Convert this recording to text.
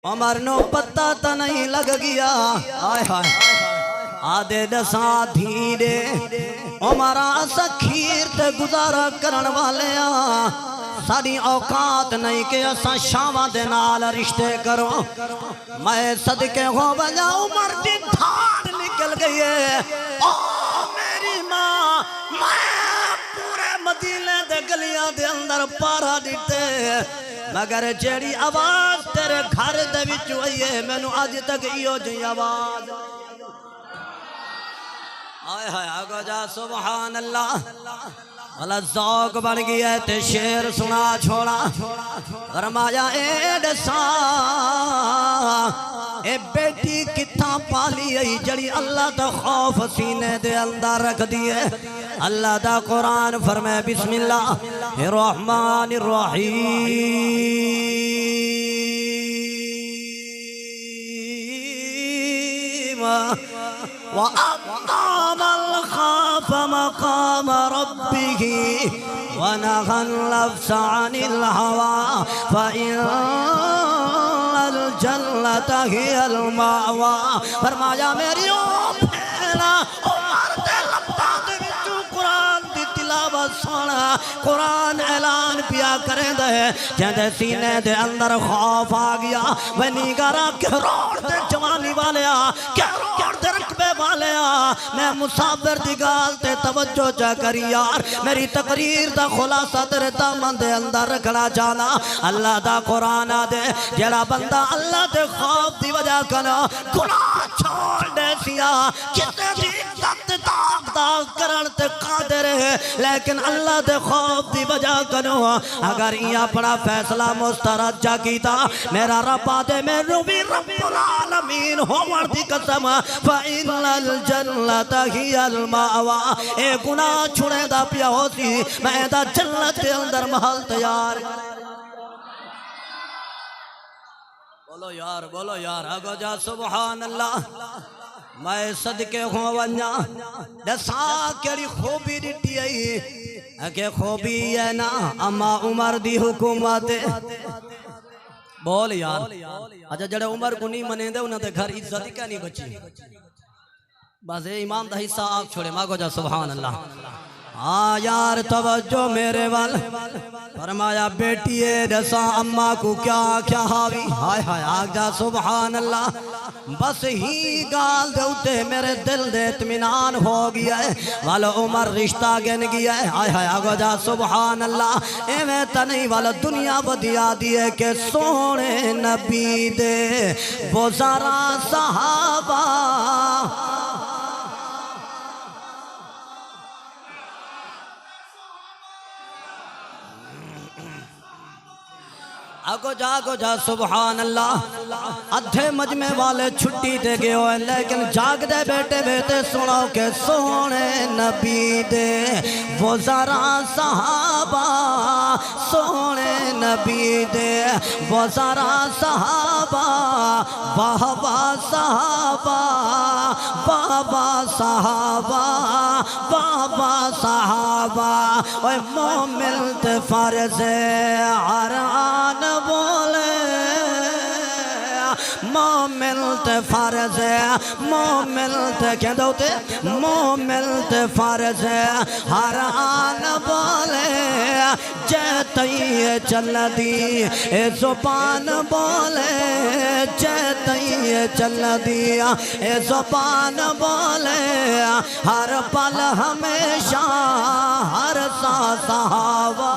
عمر نو پتہ تا نہیں لگ گیا آئے ہائے آدھے دساں دھیرے عمرہ سکھیر تے گزارا کرن والے ساری اوقات نہیں کہ اساں شاواں دے نال رشتے کرو میں صدقے ہو بجا عمر دی دھاڑ نکل گئی ہے او میری ماں میں پورے مدینے دے گلیاں دے اندر پارا دیتے مگر جیڑی آواز تیرے گھر دے وچ ہوئی ہے مینوں اج تک ایو جی آواز آئے ہائے آگو جا سبحان اللہ والا ذوق بن گیا ہے تے شعر سنا چھوڑا فرمایا اے دساں اے بیٹی کتھاں پالی ای جڑی اللہ دا خوف سینے دے اندر رکھ دیئے اللہ دا قرآن فرمائے بسم اللہ الرحمن الرحیم وَأَمَّا مَنْ خَافَ مَقَامَ رَبِّهِ وَنَهَى النَّفْسَ عَنِ الْهَوَىٰ فَإِنَّ الْجَنَّةَ هِيَ الْمَأْوَىٰ فرمایا میری پھیلا عمر دے لباں دے وچوں قرآن دی تلاوت سونا قرآن اعلان پیا کریں دے جہاں سینے دے اندر خوف آ گیا وہ نیگارا کروڑ دے جوانی والیا کروڑ دے رقبے والیا میں مسافر دی گال تے توجہ چا کری یار میری تقریر دا خلاصہ تیرے دامن دے اندر رکھنا جانا اللہ دا قرآن دے جڑا بندہ اللہ دے خوف دی وجہ کنا گناہ چھوڑ دے سیا کتے دی عزت داغ داغ کرن تے قادر ہے لیکن اللہ دے خوف دی وجہ کنو اگر یہ اپنا فیصلہ مسترجہ کیتا میرا رب آدے میں روی رب العالمین ہومر دی قسم فَإِنَّ الْجَنَّةَ هِيَ الْمَأْوَىٰ اے گناہ چھوڑے دا پیا ہوتی میں دا جنت کے اندر محل تیار بولو یار آگو جا سبحان اللہ میں صدقے ہوں ونجا دسا کیڑی خوبی ڈٹی آئی کہ خوبی ہے نا اما عمر دی حکومت بول یار اچھا جڑے عمر کو نہیں منے دے انہوں نے گھر عزت کیا نہیں بچی بس امام دا حصہ آپ چھوڑے ماں جا سبحان اللہ ہاں یار توجہ میرے وال فرمایا بیٹیے دسا اماں کو کیا کیا حاوی ہائے ہائے آگ جا سبحان اللہ بس ہی گال دے اتے میرے دل دے اطمینان ہو گیا ہے والا عمر رشتہ گن گیا ہے ہائے ہائے آگ جا سبحان اللہ اے میں تنہی والا دنیا بدیا دیئے کہ سونے نبی دے وہ ذرا صحابہ آگو جا سبحان اللہ ادھے مجمع والے چھٹی دے گئے ہوئے لیکن جاگ دے بیٹے بیٹے سنو کہ سونے نبی دے وہ ذرا صحابہ سونے نبی دے وہ ذرا صحابہ بابا صحابہ بابا صحابہ بابا صحابہ اوہ مومن تے فرض عرآن بولے مومن تے فرض ہے مومن تے کہہ دو تے مومن تے فرض ہے ہر آن بولے جیتیں چل دی اے زبان بولے جیتیں چل دی اے زبان بولے ہر پل ہمیشہ ہر سا صحابہ